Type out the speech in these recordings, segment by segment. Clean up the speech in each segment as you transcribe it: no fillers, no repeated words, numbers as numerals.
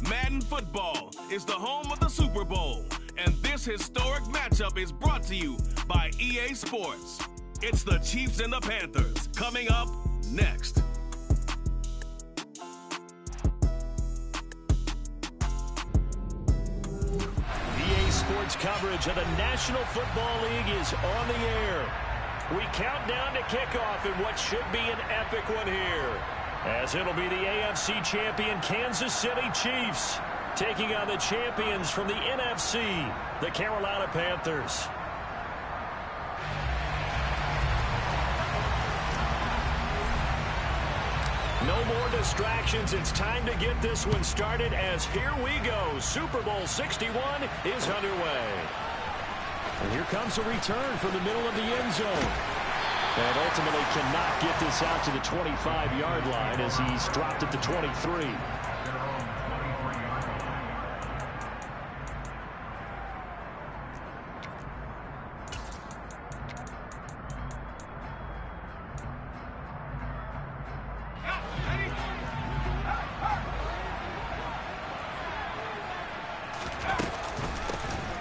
Madden Football is the home of the Super Bowl, and this historic matchup is brought to you by EA Sports. It's the Chiefs and the Panthers, coming up next. EA Sports coverage of the National Football League is on the air. We count down to kickoff in what should be an epic one here, as it'll be the AFC champion Kansas City Chiefs taking on the champions from the NFC, the Carolina Panthers. No more distractions. It's time to get this one started, as here we go. Super Bowl 61 is underway. And here comes a return from the middle of the end zone. And ultimately cannot get this out to the 25-yard line as he's dropped at the 23.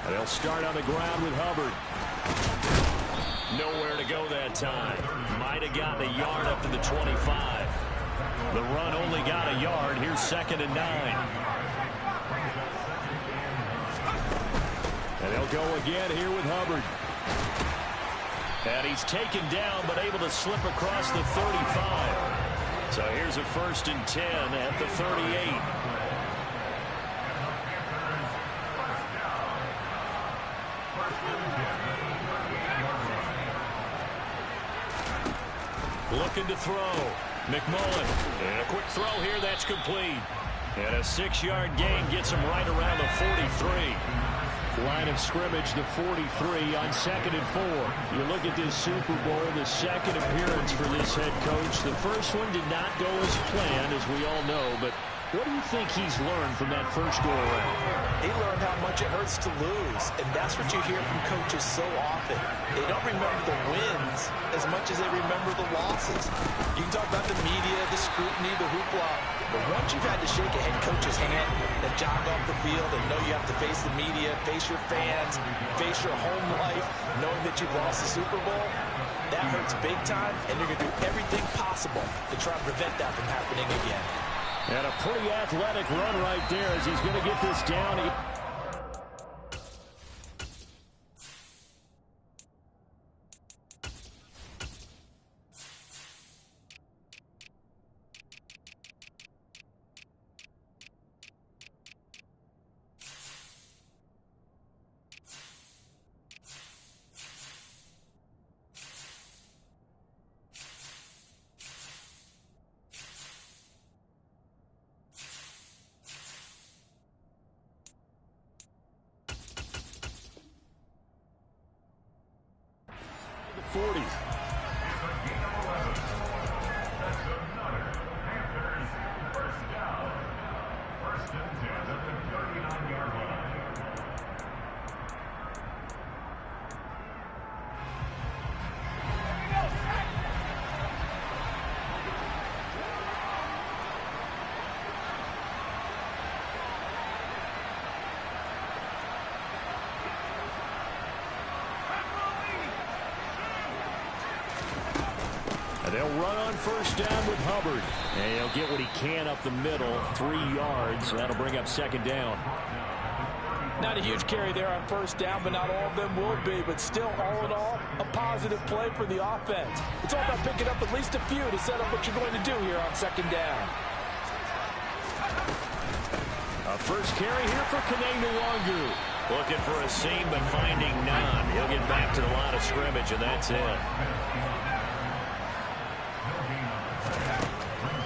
They'll start on the ground with Hubbard. Nowhere to go that time. Might have gotten a yard up to the 25. The run only got a yard. Here's 2nd and 9. And they'll go again here with Hubbard. And he's taken down, but able to slip across the 35. So here's a 1st and 10 at the 38. Looking to throw. McMullen. And a quick throw here. That's complete. And a 6-yard gain gets him right around the 43. Line of scrimmage, the 43 on 2nd and 4. You look at this Super Bowl, the second appearance for this head coach. The first one did not go as planned, as we all know, but what do you think he's learned from that first go-around? He learned how much it hurts to lose, and that's what you hear from coaches so often. They don't remember the wins as much as they remember the losses. You can talk about the media, the scrutiny, the hoopla, but once you've had to shake a head coach's hand and jog off the field and know you have to face the media, face your fans, face your home life, knowing that you've lost the Super Bowl, that hurts big time, and you're going to do everything possible to try and prevent that from happening again. And a pretty athletic run right there as he's going to get this down. The 40. They'll run on 1st down with Hubbard. And he'll get what he can up the middle, 3 yards. That'll bring up 2nd down. Not a huge carry there on 1st down, but not all of them will be. But still, all in all, a positive play for the offense. It's all about picking up at least a few to set up what you're going to do here on 2nd down. A first carry here for Kene Nwangu. Looking for a seam, but finding none. He'll get back to the line of scrimmage, and that's it.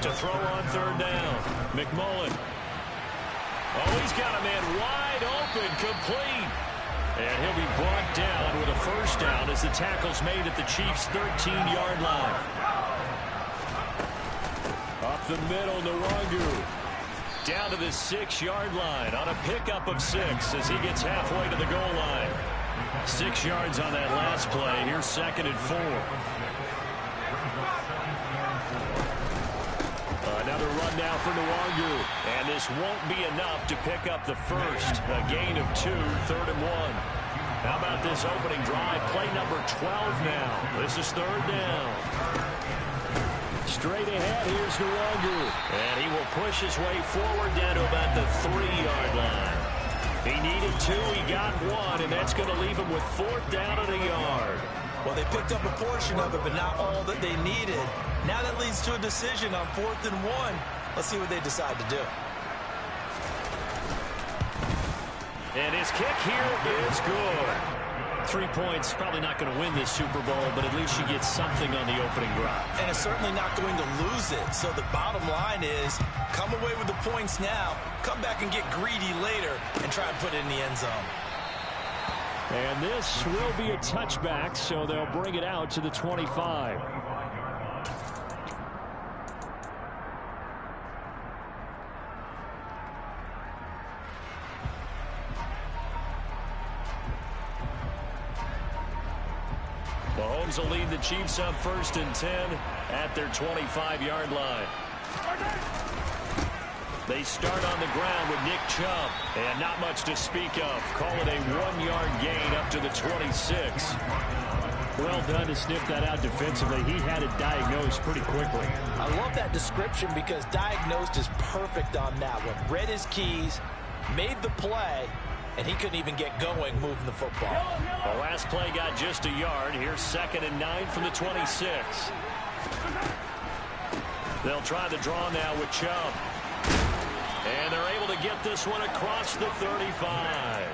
To throw on 3rd down. McMullen. Oh, he's got a man wide open, complete. And he'll be brought down with a 1st down as the tackle's made at the Chiefs' 13-yard line. Up the middle, Nwangu. Down to the 6-yard line on a pickup of 6 as he gets halfway to the goal line. 6 yards on that last play. Here's 2nd and 4. Another run now for Nwangu. And this won't be enough to pick up the first. A gain of 2, 3rd and 1. How about this opening drive? Play number 12 now. This is 3rd down. Straight ahead, here's Nwangu. And he will push his way forward down to about the 3-yard line. He needed 2, he got 1, and that's going to leave him with 4th down and a yard. Well, they picked up a portion of it, but not all that they needed. Now that leads to a decision on 4th and 1. Let's see what they decide to do. And his kick here is good. 3 points, probably not going to win this Super Bowl, but at least you get something on the opening drive. And it's certainly not going to lose it. So the bottom line is, come away with the points now, come back and get greedy later, and try and put it in the end zone. And this will be a touchback, so they'll bring it out to the 25. Mahomes will lead the Chiefs up 1st and 10 at their 25-yard line. They start on the ground with Nick Chubb, and not much to speak of. Call it a 1-yard gain up to the 26. Well done to sniff that out defensively. He had it diagnosed pretty quickly. I love that description because diagnosed is perfect on that one. Read his keys, made the play, and he couldn't even get going moving the football. The last play got just a yard. Here's 2nd and 9 from the 26. They'll try the draw now with Chubb. And they're able to get this one across the 35.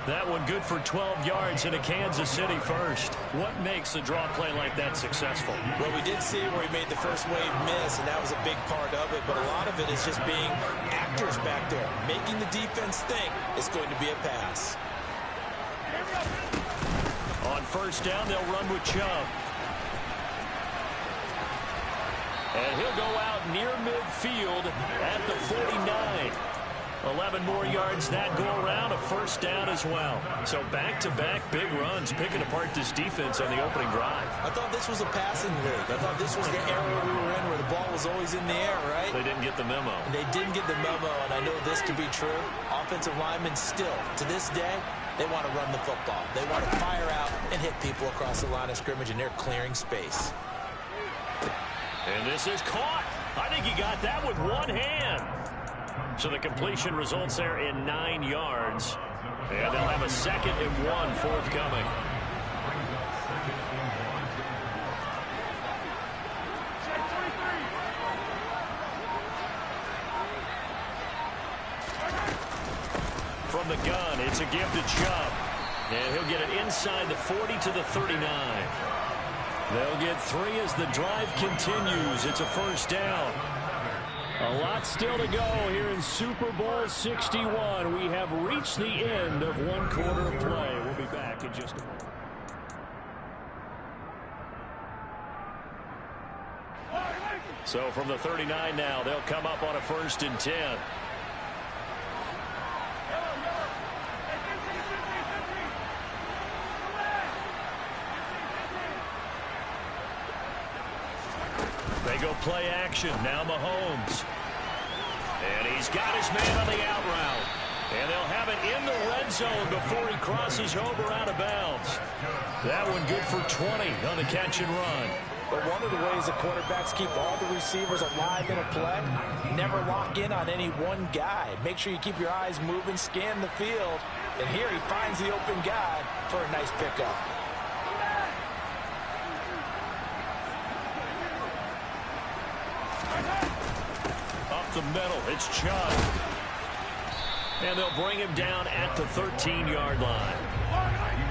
That one good for 12 yards in a Kansas City first. What makes a draw play like that successful? Well, we did see where he made the first wave miss, and that was a big part of it. But a lot of it is just being actors back there, making the defense think it's going to be a pass. On 1st down, they'll run with Chubb. And he'll go out near midfield at the 49. 11 more yards that go around, a 1st down as well. So back-to-back big runs, picking apart this defense on the opening drive. I thought this was a passing league. I thought this was the era we were in where the ball was always in the air, right? They didn't get the memo. They didn't get the memo, and I know this to be true. Offensive linemen still, to this day, they want to run the football. They want to fire out and hit people across the line of scrimmage, and they're clearing space. And this is caught. I think he got that with one hand. So the completion results there in 9 yards. And they'll have a 2nd and 1 forthcoming. From the gun, it's a give to Chubb. And he'll get it inside the 40 to the 39. They'll get 3 as the drive continues. It's a 1st down. A lot still to go here in Super Bowl 61. We have reached the end of 1 quarter of play. We'll be back in just a moment. So from the 39 now, they'll come up on a 1st and 10. They go play action. Now Mahomes. And he's got his man on the out route. And they'll have it in the red zone before he crosses over out of bounds. That one good for 20 on the catch and run. But one of the ways the quarterbacks keep all the receivers alive in a play, never lock in on any one guy. Make sure you keep your eyes moving, scan the field. And here he finds the open guy for a nice pickup. Up the middle, it's Chubb. And they'll bring him down at the 13-yard line.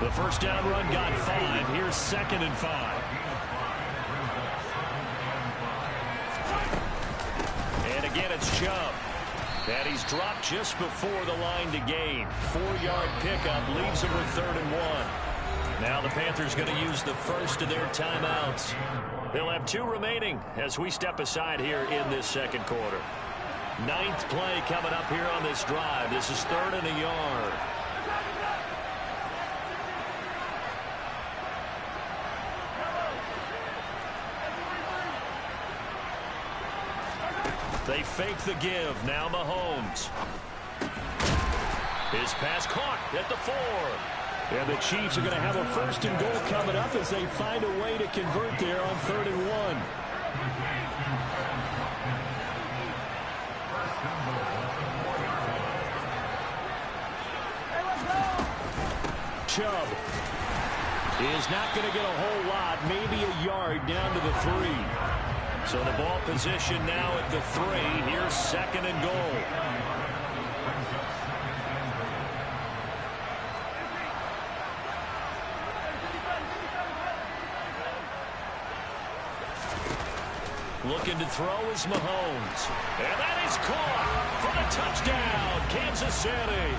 The 1st down run got 5. Here's 2nd and 5. And again, it's Chubb. And he's dropped just before the line to gain. 4-yard pickup leaves him with 3rd and 1. Now the Panthers going to use the first of their timeouts. They'll have 2 remaining as we step aside here in this 2nd quarter. 9th play coming up here on this drive. This is 3rd and a yard. They fake the give. Now Mahomes. His pass caught at the 4. And the Chiefs are going to have a 1st and goal coming up as they find a way to convert there on 3rd and 1. Chubb is not going to get a whole lot, maybe a yard down to the 3. So the ball position now at the 3. Here's 2nd and goal. Looking to throw is Mahomes. And that is caught for the touchdown, Kansas City.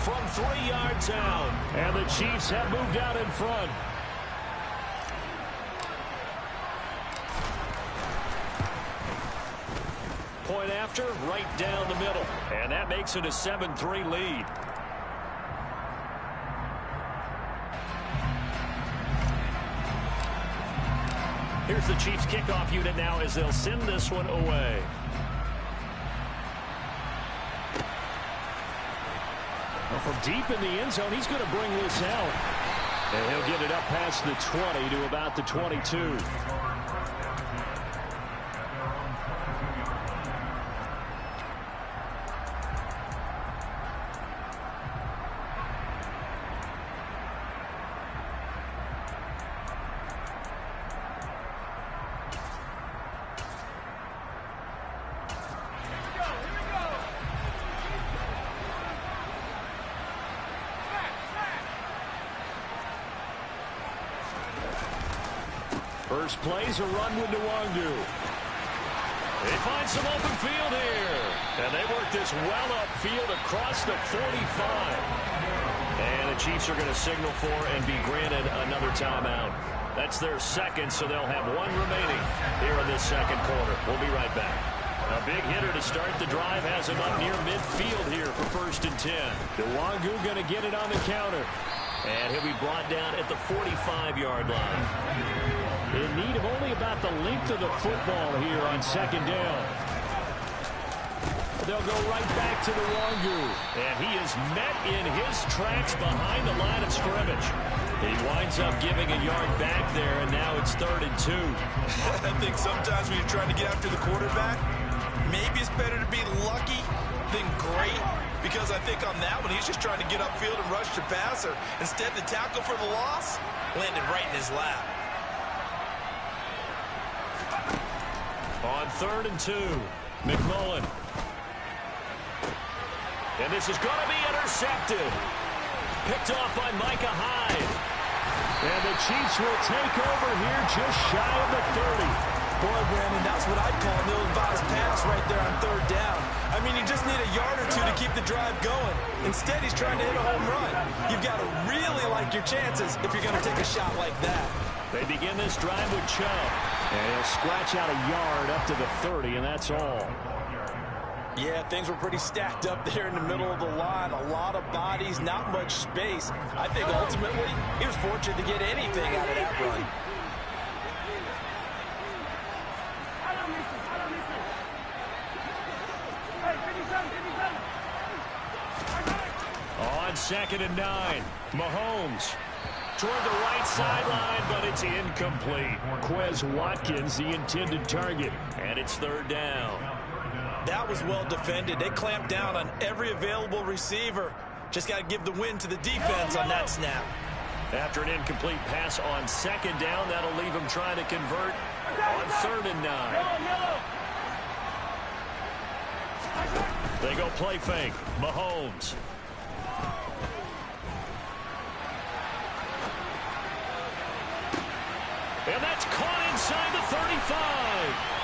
From 3 yards out. And the Chiefs have moved out in front. Point after, right down the middle. And that makes it a 7-3 lead. Here's the Chiefs kickoff unit now as they'll send this one away. Well, from deep in the end zone, he's going to bring this out. And he'll get it up past the 20 to about the 22. First play's a run with Nwangu. They find some open field here. And they work this well upfield across the 45. And the Chiefs are going to signal for and be granted another timeout. That's their 2nd, so they'll have 1 remaining here in this 2nd quarter. We'll be right back. A big hitter to start the drive has him up near midfield here for 1st and 10. Nwangu going to get it on the counter. And he'll be brought down at the 45-yard line. In need of only about the length of the football here on 2nd down. They'll go right back to Nwangu. And he is met in his tracks behind the line of scrimmage. He winds up giving a yard back there, and now it's 3rd and 2. I think sometimes when you're trying to get after the quarterback, maybe it's better to be lucky than great. Because I think on that one, he's just trying to get upfield and rush the passer. Instead, the tackle for the loss landed right in his lap. On 3rd and 2, McMullen. And this is going to be intercepted. Picked off by Micah Hyde. And the Chiefs will take over here just shy of the 30. Boy, Brandon, that's what I'd call an ill-advised pass right there on 3rd down. I mean, you just need a yard or 2 to keep the drive going. Instead, he's trying to hit a home run. You've got to really like your chances if you're going to take a shot like that. They begin this drive with Chubb. And he'll scratch out a yard up to the 30, and that's all. Yeah, things were pretty stacked up there in the middle of the line. A lot of bodies, not much space. I think ultimately he was fortunate to get anything out of that run. On 2nd and 9, Mahomes. Toward the right sideline, but it's incomplete. Quez Watkins, the intended target, and it's 3rd down. That was well defended. They clamped down on every available receiver. Just got to give the win to the defense on that snap. After an incomplete pass on 2nd down, that'll leave him trying to convert on 3rd and 9. They go play fake. Mahomes. And that's caught inside the 35.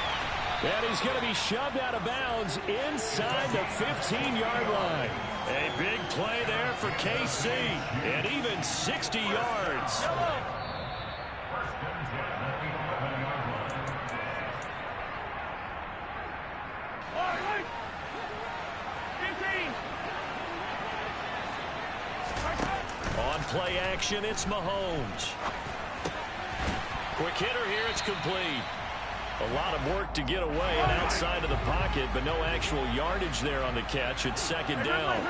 And he's going to be shoved out of bounds inside the 15-yard line. A big play there for KC. And even 60 yards. On play action, it's Mahomes. Quick hitter here, it's complete. A lot of work to get away and outside of the pocket, but no actual yardage there on the catch. It's second down.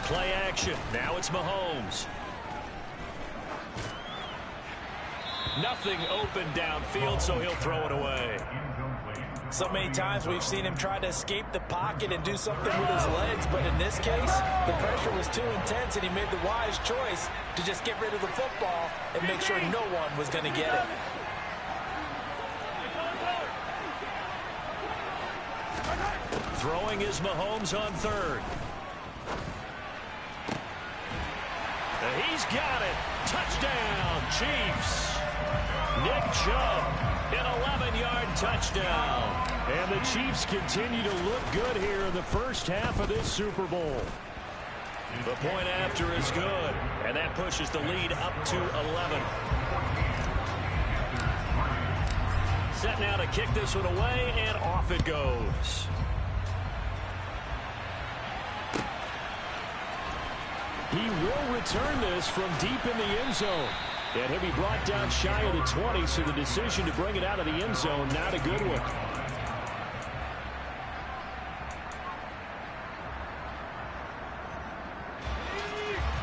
Play action. Now it's Mahomes. Nothing open downfield, so he'll throw it away. So many times we've seen him try to escape the pocket and do something with his legs, but in this case, the pressure was too intense, and he made the wise choice to just get rid of the football and make sure no one was going to get it. Throwing is Mahomes on third. And he's got it. Touchdown, Chiefs. Nick Chubb, an 11-yard touchdown. And the Chiefs continue to look good here in the first half of this Super Bowl. The point after is good, and that pushes the lead up to 11. Set now to kick this one away, and off it goes. He will return this from deep in the end zone. And he'll be brought down shy of the 20, so the decision to bring it out of the end zone, not a good one.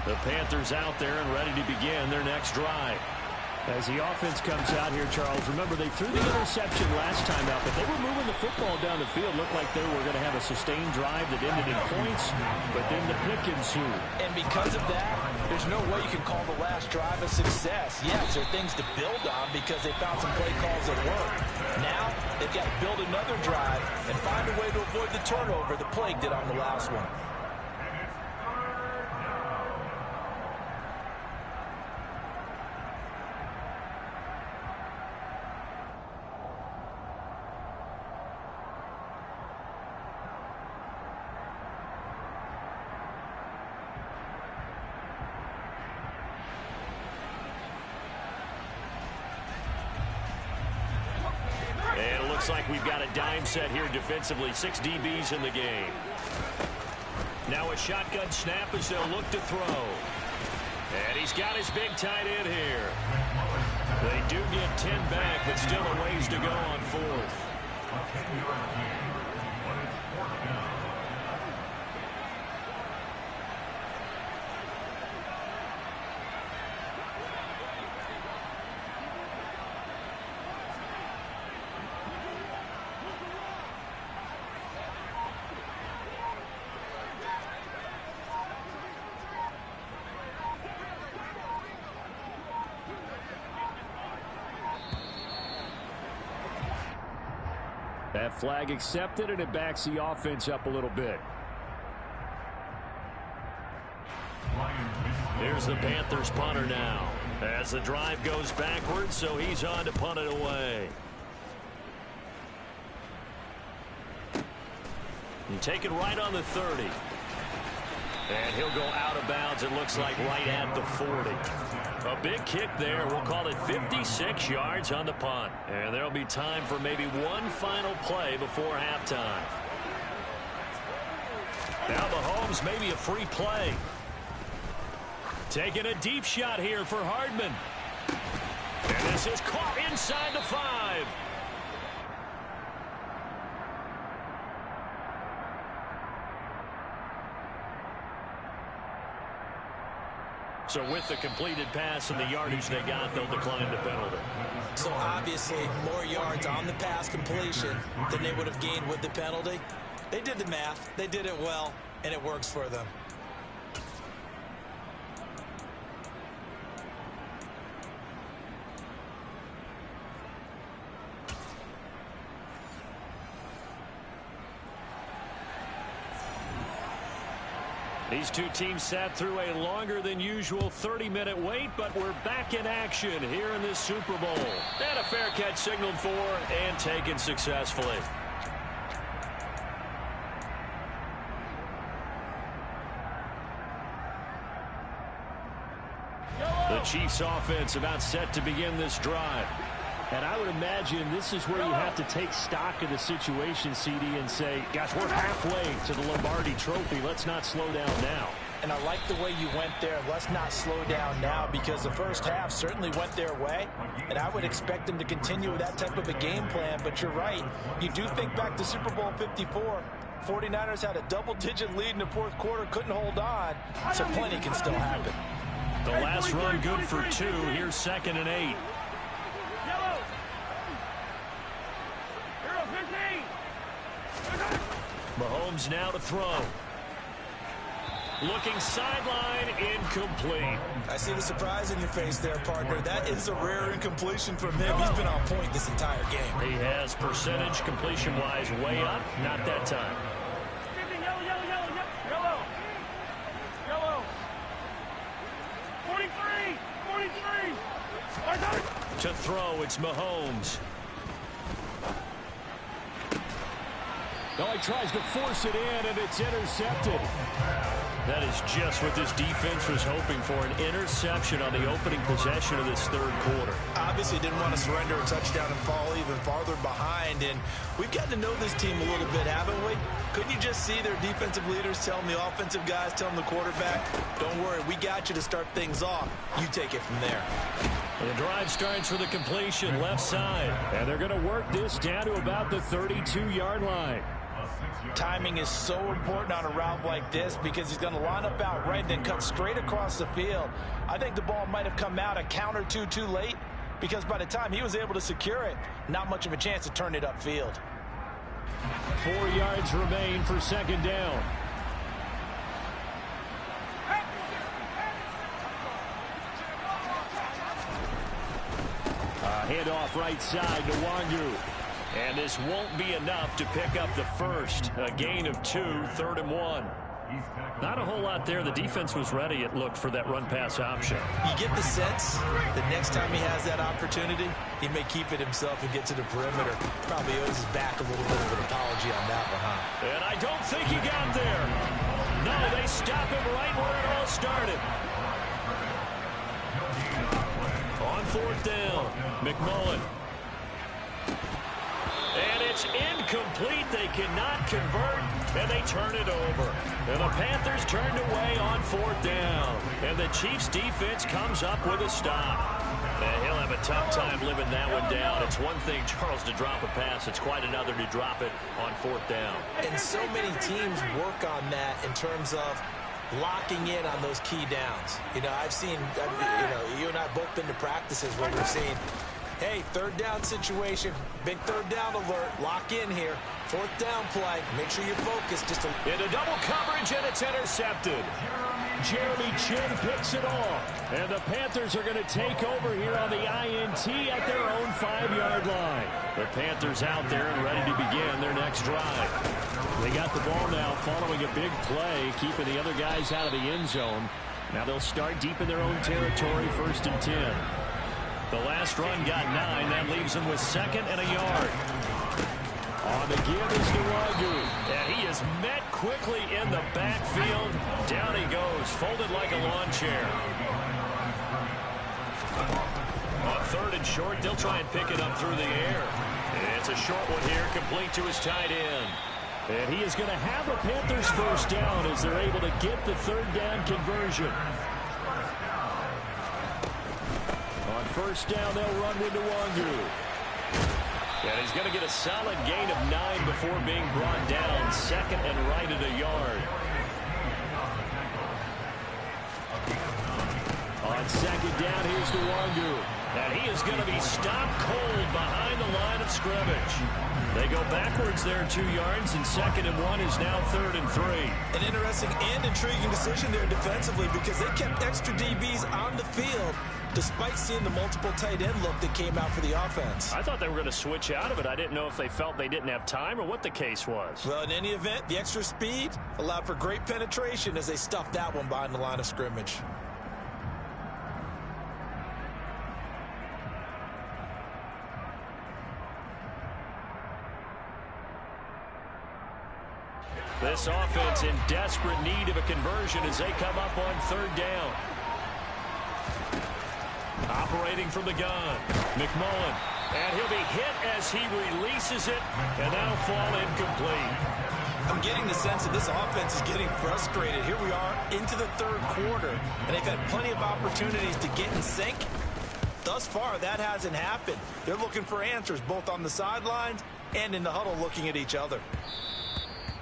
The Panthers out there and ready to begin their next drive. As the offense comes out here, Charles, remember they threw the interception last time out, but they were moving the football down the field. Looked like they were going to have a sustained drive that ended in points, but then the pick ensued. And because of that, there's no way you can call the last drive a success. Yes, there are things to build on because they found some play calls that work. Now, they've got to build another drive and find a way to avoid the turnover the Plague did on the last one. Looks like we've got a dime set here defensively. 6 DBs in the game. Now a shotgun snap as they'll look to throw. And he's got his big tight end here. They do get 10 back, but still a ways to go on fourth. That flag accepted, and it backs the offense up a little bit. Here's the Panthers punter now. As the drive goes backwards, so he's on to punt it away. And take it right on the 30. And he'll go out of bounds, it looks like right at the 40. A big kick there. We'll call it 56 yards on the punt. And there'll be time for maybe one final play before halftime. Now Mahomes, maybe a free play. Taking a deep shot here for Hardman. And this is caught inside the 5. So with the completed pass and the yardage they got, they'll decline the penalty. So obviously more yards on the pass completion than they would have gained with the penalty. They did the math. They did it well, and it works for them. These two teams sat through a longer than usual 30-minute wait, but we're back in action here in this Super Bowl. And a fair catch signaled for and taken successfully. The Chiefs offense about set to begin this drive. And I would imagine this is where you have to take stock of the situation, CD, and say, gosh, we're halfway to the Lombardi Trophy. Let's not slow down now. And I like the way you went there. Let's not slow down now because the first half certainly went their way. And I would expect them to continue with that type of a game plan. But you're right. You do think back to Super Bowl 54. 49ers had a double-digit lead in the fourth quarter, couldn't hold on. So plenty can still happen. The last run good for 2. Here's 2nd and 8. Mahomes now to throw. Looking sideline, incomplete. I see the surprise in your face there, partner. That is a rare incompletion from him. He's been on point this entire game. He has percentage completion-wise way up. Not that time. Yellow. 43. To throw, it's Mahomes. Now he tries to force it in, and it's intercepted. That is just what this defense was hoping for, an interception on the opening possession of this third quarter. Obviously didn't want to surrender a touchdown and fall even farther behind, and we've gotten to know this team a little bit, haven't we? Couldn't you just see their defensive leaders telling the offensive guys, telling the quarterback, don't worry, we got you to start things off. You take it from there. The drive starts for the completion, left side. And they're going to work this down to about the 32-yard line. Timing is so important on a route like this because he's going to line up out right and then cut straight across the field. I think the ball might have come out a count or two too late because by the time he was able to secure it, not much of a chance to turn it upfield. 4 yards remain for 2nd down. Handoff right side to Wangu. And this won't be enough to pick up the first. A gain of 2, 3rd and 1. Not a whole lot there. The defense was ready, it looked, for that run-pass option. You get the sense that next time he has that opportunity, he may keep it himself and get to the perimeter. Probably owes his back a little bit of an apology on that one, huh? And I don't think he got there. No, they stop him right where it all started. On 4th down, McMullen. And it's incomplete. They cannot convert, and they turn it over. And the Panthers turned away on 4th down. And the Chiefs' defense comes up with a stop. And he'll have a tough time living that one down. It's one thing, Charles, to drop a pass. It's quite another to drop it on 4th down. And so many teams work on that in terms of locking in on those key downs. You know, I've seen, you and I both been to practices where we've seen, hey, 3rd down situation, big 3rd down alert, lock in here. 4th down play, make sure you're focused. Just into double coverage, and it's intercepted. Jeremy Chin picks it off. And the Panthers are going to take over here on the INT at their own 5-yard line. The Panthers out there and ready to begin their next drive. They got the ball now following a big play, keeping the other guys out of the end zone. Now they'll start deep in their own territory, 1st and 10. The last run got 9. That leaves them with 2nd and a yard. On the give is Nwangu. And he is met quickly in the backfield. Down he goes, folded like a lawn chair. On 3rd and short, they'll try and pick it up through the air. It's a short one here, complete to his tight end. And he is going to have a Panthers first down as they're able to get the 3rd down conversion. On 1st down, they'll run with Nwangu. And he's going to get a solid gain of 9 before being brought down. 2nd and right at a yard. On 2nd down, here's Nwangu. And he is going to be stopped cold behind the line of scrimmage. They go backwards there 2 yards, and 2nd and 1 is now 3rd and 3. An interesting and intriguing decision there defensively because they kept extra DBs on the field despite seeing the multiple tight end look that came out for the offense. I thought they were going to switch out of it. I didn't know if they felt they didn't have time or what the case was. Well, in any event, the extra speed allowed for great penetration as they stuffed that one behind the line of scrimmage. This offense in desperate need of a conversion as they come up on 3rd down. Operating from the gun, McMullen. And he'll be hit as he releases it, and that'll fall incomplete. I'm getting the sense that this offense is getting frustrated. Here we are into the third quarter, and they've had plenty of opportunities to get in sync. Thus far, that hasn't happened. They're looking for answers both on the sidelines and in the huddle looking at each other.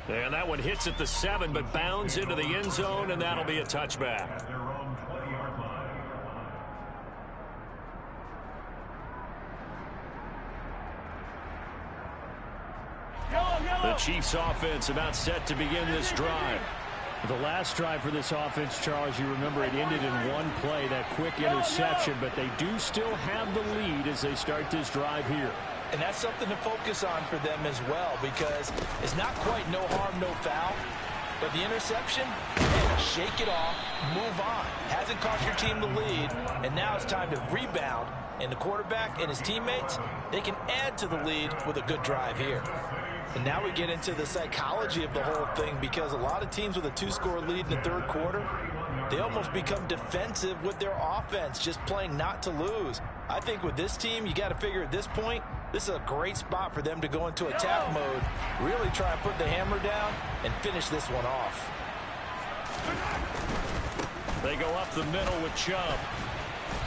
And that one hits at the 7, but bounds into the end zone, and that'll be a touchback. The Chiefs offense about set to begin this drive. The last drive for this offense, Charles, you remember it ended in one play, that quick interception, but they do still have the lead as they start this drive here. And that's something to focus on for them as well, because it's not quite no harm, no foul. But the interception, shake it off, move on. Hasn't cost your team the lead, and now it's time to rebound. And the quarterback and his teammates, they can add to the lead with a good drive here. And now we get into the psychology of the whole thing, because a lot of teams with a 2-score lead in the third quarter, they almost become defensive with their offense, just playing not to lose. I think with this team, you got to figure at this point, this is a great spot for them to go into attack mode, really try and put the hammer down and finish this one off. They go up the middle with Chubb.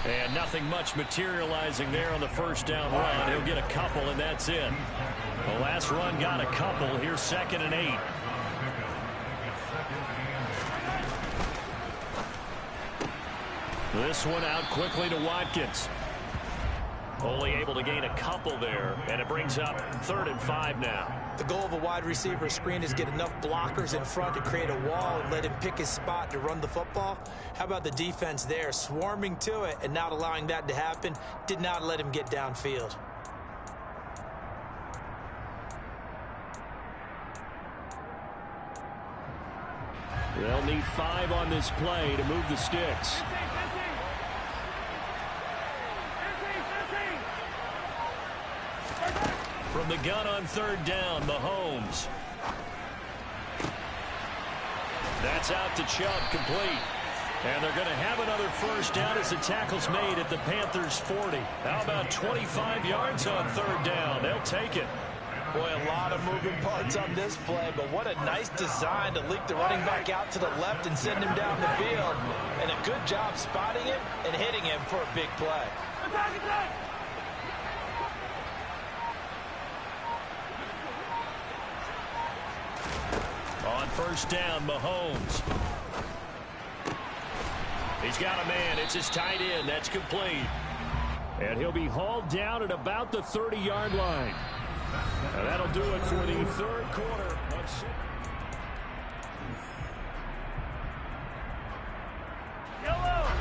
And nothing much materializing there on the first down run. He'll get a couple, and that's it. The last run got a couple. Here's 2nd and 8. This one out quickly to Watkins. Only able to gain a couple there, and it brings up 3rd and 5 now. The goal of a wide receiver screen is get enough blockers in front to create a wall and let him pick his spot to run the football. How about the defense there, swarming to it and not allowing that to happen? Did not let him get downfield. They'll need 5 on this play to move the sticks. From the gun on 3rd down, Mahomes. That's out to Chubb, complete. And they're going to have another first down as the tackle's made at the Panthers' 40. How about 25 yards on 3rd down? They'll take it. Boy, a lot of moving parts on this play, but what a nice design to leak the running back out to the left and send him down the field. And a good job spotting him and hitting him for a big play. On 1st down, Mahomes. He's got a man. It's his tight end. That's complete. And he'll be hauled down at about the 30-yard line. And that'll do it for the third quarter.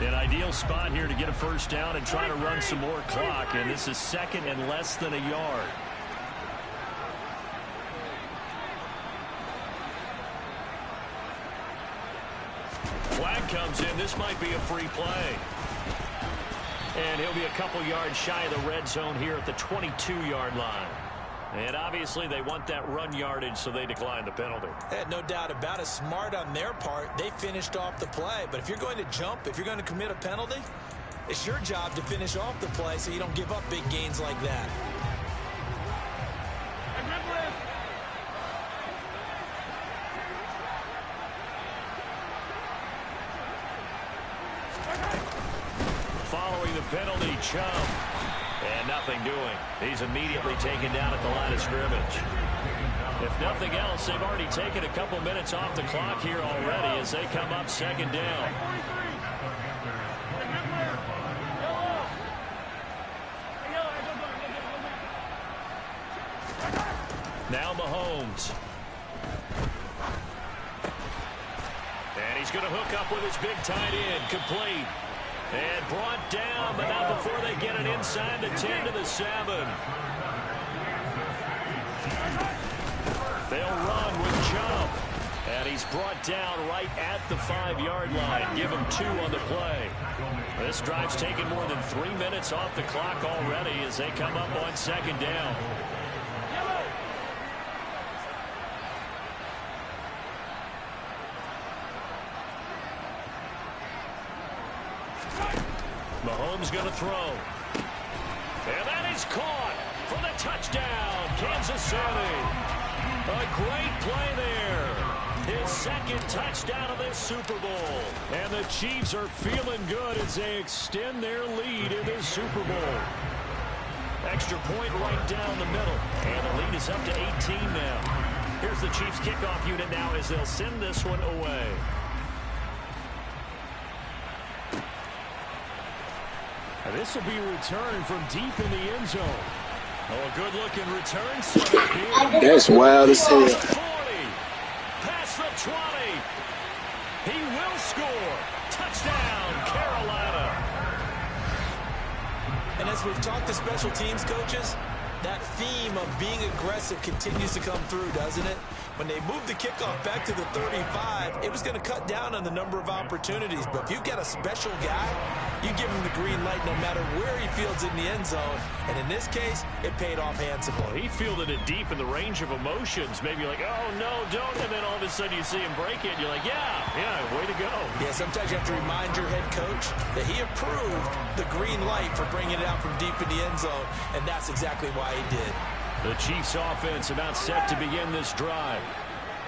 An ideal spot here to get a first down and try to run some more clock. And this is 2nd and less than a yard. Flag comes in. This might be a free play. And he'll be a couple yards shy of the red zone here at the 22-yard line. And obviously they want that run yardage, so they decline the penalty. No doubt about it. Smart on their part. They finished off the play. But if you're going to jump, if you're going to commit a penalty, it's your job to finish off the play so you don't give up big gains like that. Following the penalty, Chubb. And nothing doing. He's immediately taken down at the line of scrimmage. If nothing else, they've already taken a couple minutes off the clock here already as they come up 2nd down. Now Mahomes. And he's going to hook up with his big tight end, complete. And brought down, but not before they get it inside the 10 to the 7. They'll run with Chubb. And he's brought down right at the 5-yard line. Give him 2 on the play. This drive's taken more than 3 minutes off the clock already as they come up on 2nd down. Mahomes going to throw. And that is caught for the touchdown, Kansas City. A great play there. His second touchdown of this Super Bowl. And the Chiefs are feeling good as they extend their lead in this Super Bowl. Extra point right down the middle. And the lead is up to 18 now. Here's the Chiefs kickoff unit now as they'll send this one away. And this will be returned from deep in the end zone. Oh, a good-looking return set up here. That's wild as hell. 40, past the 20. He will score. Touchdown, Carolina. And as we've talked to special teams coaches, that theme of being aggressive continues to come through, doesn't it? When they moved the kickoff back to the 35, it was going to cut down on the number of opportunities. But if you've got a special guy, you give him the green light no matter where he fields in the end zone. And in this case, it paid off handsomely. Well, he fielded it deep in the range of emotions. Maybe like, oh, no, don't. And then all of a sudden you see him break it. And you're like, yeah, way to go. Yeah, sometimes you have to remind your head coach that he approved the green light for bringing it out from deep in the end zone. And that's exactly why he did. The Chiefs offense about set to begin this drive.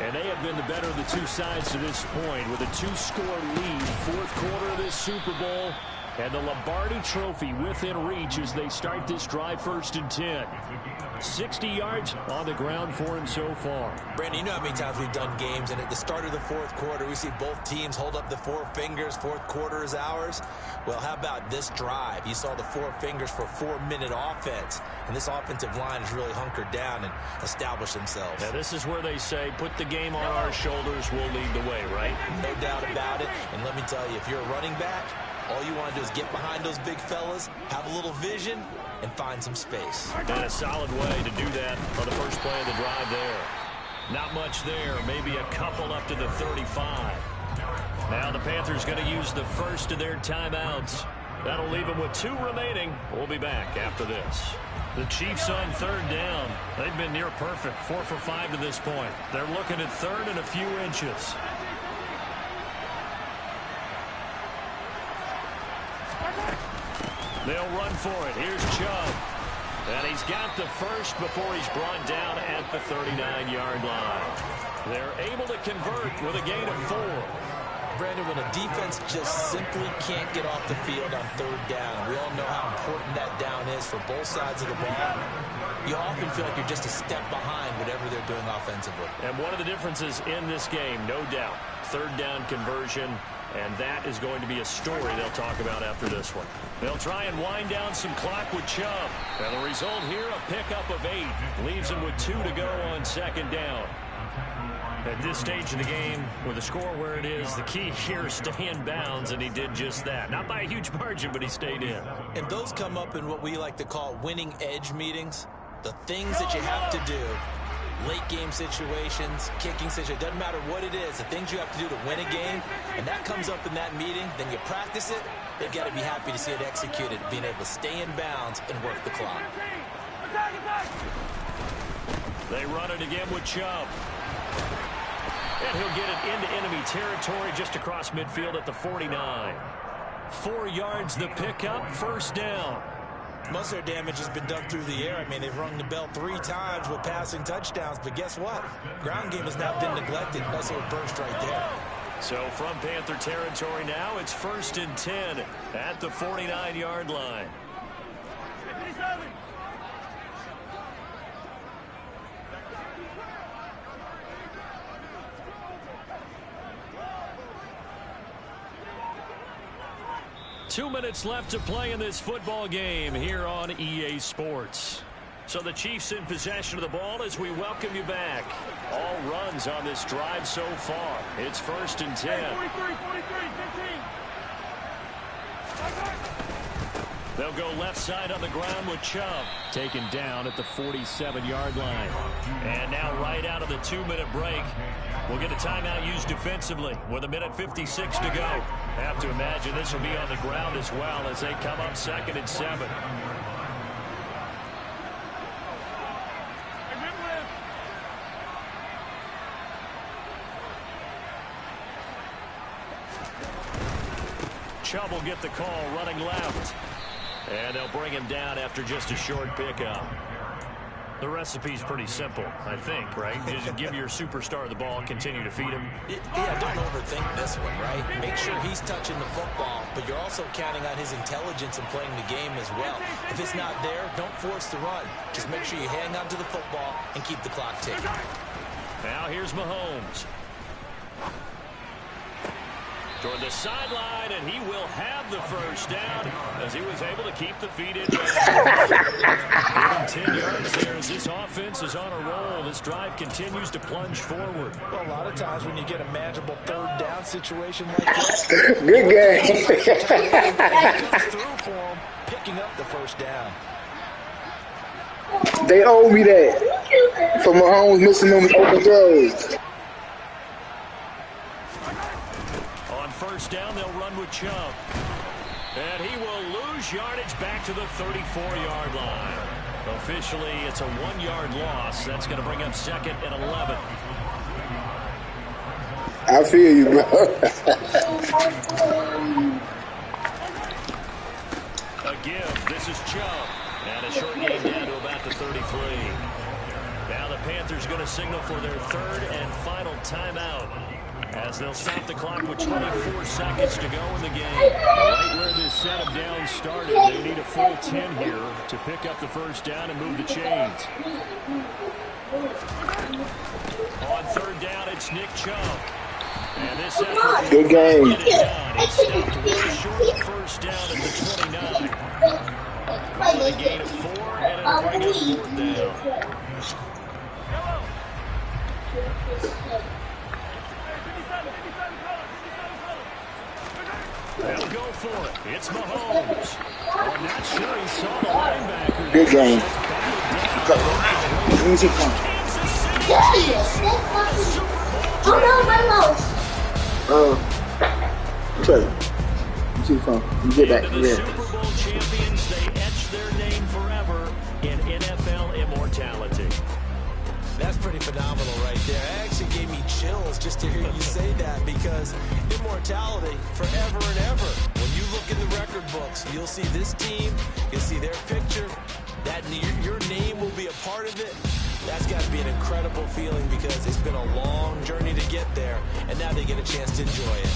And they have been the better of the two sides to this point with a 2-score lead. Fourth quarter of this Super Bowl. And the Lombardi Trophy within reach as they start this drive 1st and 10. 60 yards on the ground for him so far. Brandon, you know how many times we've done games, and at the start of the fourth quarter, we see both teams hold up the 4 fingers. Fourth quarter is ours. Well, how about this drive? You saw the 4 fingers for 4-minute offense, and this offensive line has really hunkered down and established themselves. Now, this is where they say, put the game on our shoulders, we'll lead the way, right? No doubt about it. And let me tell you, if you're a running back, all you want to do is get behind those big fellas, have a little vision, and find some space. And a solid way to do that on the first play of the drive there. Not much there, maybe a couple up to the 35. Now the Panthers going to use the first of their timeouts. That'll leave them with 2 remaining. We'll be back after this. The Chiefs on 3rd down. They've been near perfect, 4 for 5 to this point. They're looking at 3rd and a few inches. They'll run for it. Here's Chubb. And he's got the first before he's brought down at the 39-yard line. They're able to convert with a gain of 4. Brandon, when a defense just simply can't get off the field on 3rd down, we all know how important that down is for both sides of the ball. You often feel like you're just a step behind whatever they're doing offensively. And one of the differences in this game, no doubt, 3rd down conversion. And that is going to be a story they'll talk about after this one. They'll try and wind down some clock with Chubb. And the result here, a pickup of 8. Leaves him with 2 to go on 2nd down. At this stage of the game, with the score where it is, the key here is stay in bounds, and he did just that. Not by a huge margin, but he stayed in. And those come up in what we like to call winning edge meetings. The things that you have to do. Late game situations, kicking situations, doesn't matter what it is, the things you have to do to win a game, and that comes up in that meeting, then you practice it, they've got to be happy to see it executed, being able to stay in bounds and work the clock. They run it again with Chubb. And he'll get it into enemy territory just across midfield at the 49. 4 yards the pickup, 1st down. Most of their damage has been done through the air. I mean, they've rung the bell 3 times with passing touchdowns, but guess what? Ground game has now been neglected. Nice little burst right there. So from Panther territory now, it's 1st and 10 at the 49-yard line. Two minutes left to play in this football game here on EA Sports. So the Chiefs in possession of the ball as we welcome you back. All runs on this drive so far. It's 1st and 10. 43, 15. They'll go left side on the ground with Chubb. Taken down at the 47-yard line. And now right out of the 2-minute break, we'll get a timeout used defensively with 1:56 to go. Have to imagine this will be on the ground as well as they come up 2nd and 7. Chubb will get the call running left. And they'll bring him down after just a short pickup. The recipe's pretty simple, I think, right? Just give your superstar the ball, continue to feed him. Yeah, don't overthink this one, right? Make sure he's touching the football, but you're also counting on his intelligence in playing the game as well. If it's not there, don't force the run. Just make sure you hang on to the football and keep the clock ticking. Now here's Mahomes. Toward the sideline, and he will have the first down as he was able to keep the feet in. 10 yards there as this offense is on a roll. This drive continues to plunge forward. Well, a lot of times when you get a manageable third down situation like this, good game. comes through for him, picking up the first down. They owe me that for Mahomes missing them open throws. First down, they'll run with Chubb. And he will lose yardage back to the 34-yard line. Officially, it's a 1-yard loss. That's going to bring up 2nd and 11. I feel you, bro. A give. This is Chubb. And a short game down to about the 33. Now the Panthers going to signal for their 3rd and final timeout, as they'll stop the clock with 24 seconds to go in the game. Right where this set of downs started, they need a full 10 here to pick up the first down and move the chains. On 3rd down, it's Nick Chubb. And this effort, Good game. It's stopped way short of the first down at the 29. With a gain of 4, and it'll bring up 4th down. They'll go for it. It's Mahomes. I'm not sure he saw the linebacker. Good game. Let me see some. Trevor. Let me see some. You get back. The Super Bowl champions, they etch their name forever in NFL immortality. That's pretty phenomenal right there. It actually gave me chills just to hear you say that, because immortality forever and ever. When you look in the record books, you'll see this team, you'll see their picture, that your name will be a part of it. That's got to be an incredible feeling, because it's been a long journey to get there, and now they get a chance to enjoy it.